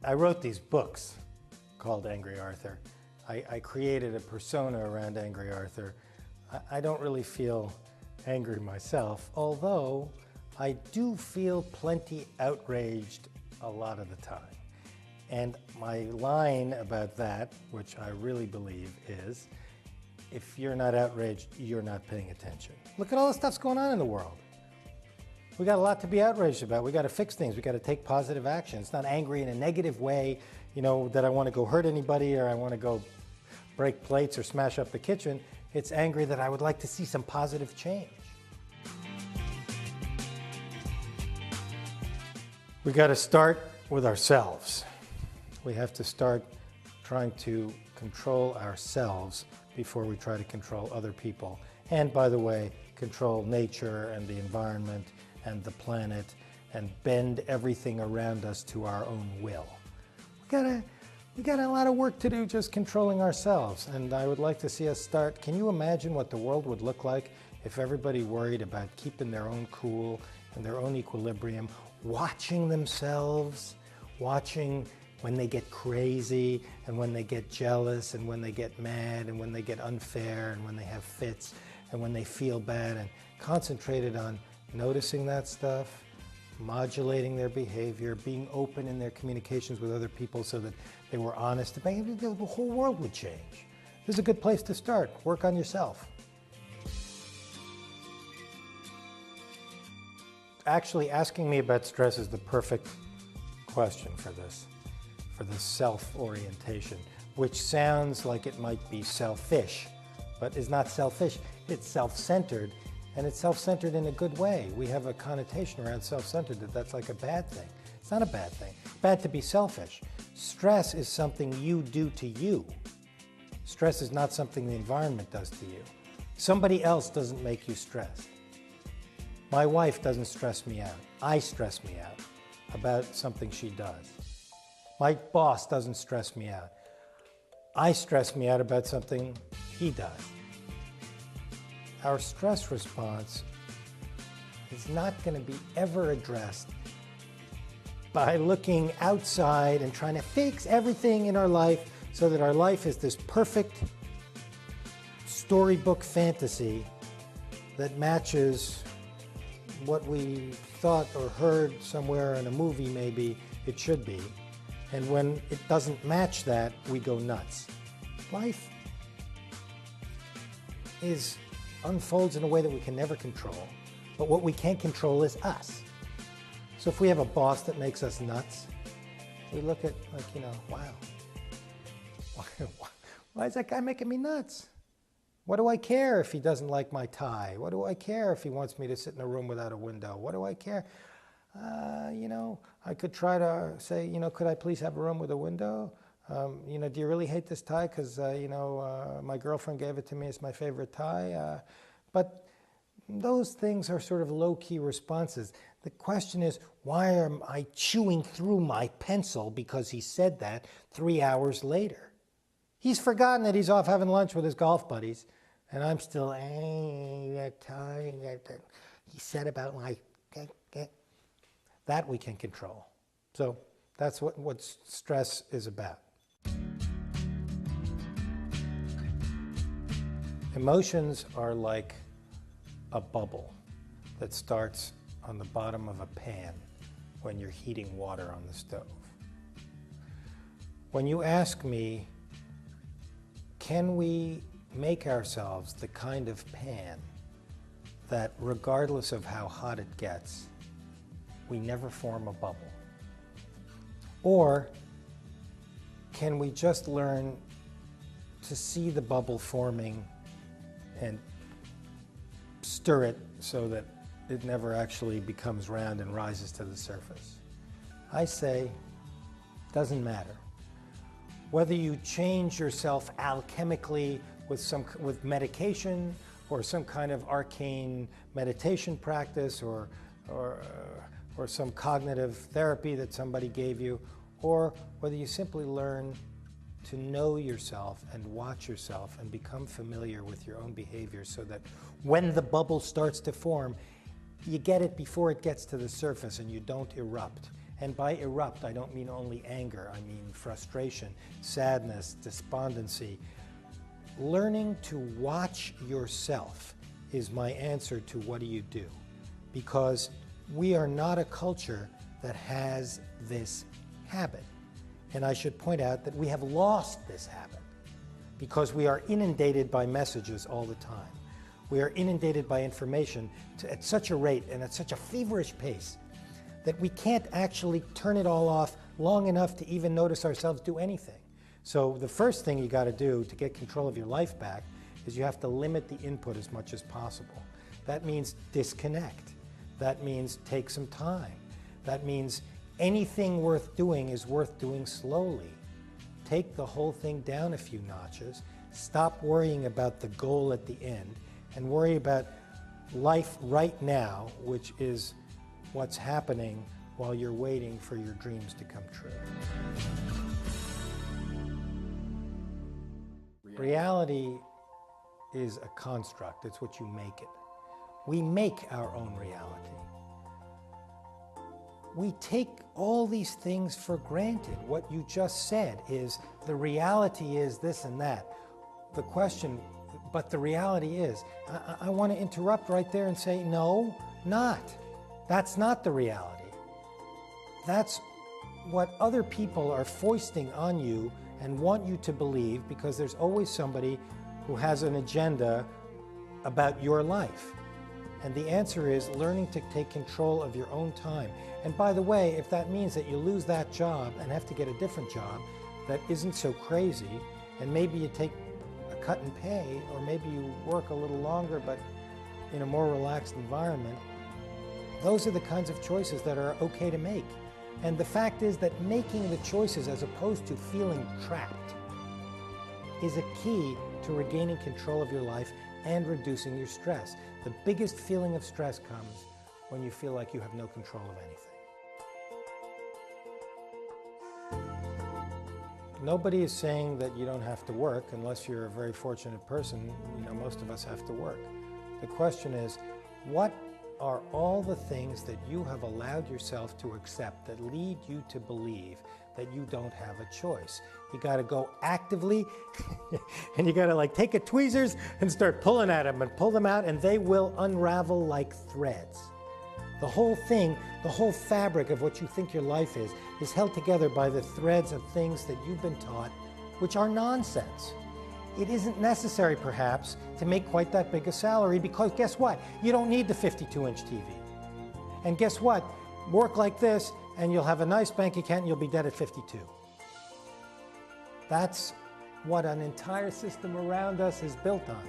I wrote these books called Angry Arthur. I created a persona around Angry Arthur. I don't really feel angry myself, although I do feel plenty outraged a lot of the time. And my line about that, which I really believe is, if you're not outraged, you're not paying attention. Look at all the stuff's going on in the world. We got a lot to be outraged about. We got to fix things. We got to take positive action. It's not angry in a negative way, you know, that I want to go hurt anybody or I want to go break plates or smash up the kitchen. It's angry that I would like to see some positive change. We got to start with ourselves. We have to start trying to control ourselves before we try to control other people. And by the way, control nature and the environment and the planet and bend everything around us to our own will. We got a lot of work to do just controlling ourselves, and I would like to see us start. Can you imagine what the world would look like if everybody worried about keeping their own cool and their own equilibrium, watching themselves, watching when they get crazy and when they get jealous and when they get mad and when they get unfair and when they have fits and when they feel bad, and concentrated on noticing that stuff, modulating their behavior, being open in their communications with other people so that they were honest. The whole world would change. This is a good place to start. Work on yourself. Actually, asking me about stress is the perfect question for this self-orientation, which sounds like it might be selfish, but is not selfish. It's self-centered, and it's self-centered in a good way. We have a connotation around self-centered that that's like a bad thing. It's not a bad thing. It's bad to be selfish. Stress is something you do to you. Stress is not something the environment does to you. Somebody else doesn't make you stressed. My wife doesn't stress me out. I stress me out about something she does. My boss doesn't stress me out. I stress me out about something he does. Our stress response is not going to be ever addressed by looking outside and trying to fix everything in our life so that our life is this perfect storybook fantasy that matches what we thought or heard somewhere in a movie maybe it should be. And when it doesn't match that, we go nuts. Life unfolds in a way that we can never control, but what we can't control is us. So if we have a boss that makes us nuts, we look at wow, why is that guy making me nuts? What do I care if he doesn't like my tie? What do I care if he wants me to sit in a room without a window? What do I care? I could try to say, could I please have a room with a window? Do you really hate this tie? Because, my girlfriend gave it to me. It's my favorite tie. But those things are sort of low-key responses. The question is, why am I chewing through my pencil because he said that 3 hours later? He's forgotten that he's off having lunch with his golf buddies, and I'm still, that tie that he said about my... That we can control. So that's what stress is about. Emotions are like a bubble that starts on the bottom of a pan when you're heating water on the stove. When you ask me, can we make ourselves the kind of pan that regardless of how hot it gets, we never form a bubble? Or can we just learn to see the bubble forming and stir it so that it never actually becomes round and rises to the surface? I say, doesn't matter. Whether you change yourself alchemically with medication or some kind of arcane meditation practice or some cognitive therapy that somebody gave you, or whether you simply learn to know yourself and watch yourself and become familiar with your own behavior so that when the bubble starts to form, you get it before it gets to the surface and you don't erupt. And by erupt, I don't mean only anger, I mean frustration, sadness, despondency. Learning to watch yourself is my answer to what do you do? Because we are not a culture that has this habit. And I should point out that we have lost this habit because we are inundated by messages all the time. We are inundated by information at such a rate and at such a feverish pace that we can't actually turn it all off long enough to even notice ourselves do anything. So the first thing you got to do to get control of your life back is you have to limit the input as much as possible. That means disconnect. That means take some time. That means anything worth doing is worth doing slowly. Take the whole thing down a few notches. Stop worrying about the goal at the end and worry about life right now, which is what's happening while you're waiting for your dreams to come true. Reality is a construct. It's what you make it. We make our own reality. We take all these things for granted. What you just said is the reality is this and that. The question, but the reality is, I want to interrupt right there and say, no, not. That's not the reality. That's what other people are foisting on you and want you to believe, because there's always somebody who has an agenda about your life. And the answer is learning to take control of your own time. And by the way, if that means that you lose that job and have to get a different job that isn't so crazy, and maybe you take a cut in pay, or maybe you work a little longer but in a more relaxed environment, those are the kinds of choices that are okay to make. And the fact is that making the choices as opposed to feeling trapped is a key to regaining control of your life and reducing your stress. The biggest feeling of stress comes when you feel like you have no control of anything. Nobody is saying that you don't have to work unless you're a very fortunate person. You know, most of us have to work. The question is, what are all the things that you have allowed yourself to accept that lead you to believe that you don't have a choice? You got to go actively and you got to like take a tweezers and start pulling at them and pull them out, and they will unravel like threads. The whole thing, the whole fabric of what you think your life is held together by the threads of things that you've been taught, which are nonsense. It isn't necessary, perhaps, to make quite that big a salary, because guess what? You don't need the 52-inch TV. And guess what? Work like this and you'll have a nice bank account and you'll be dead at 52. That's what an entire system around us is built on.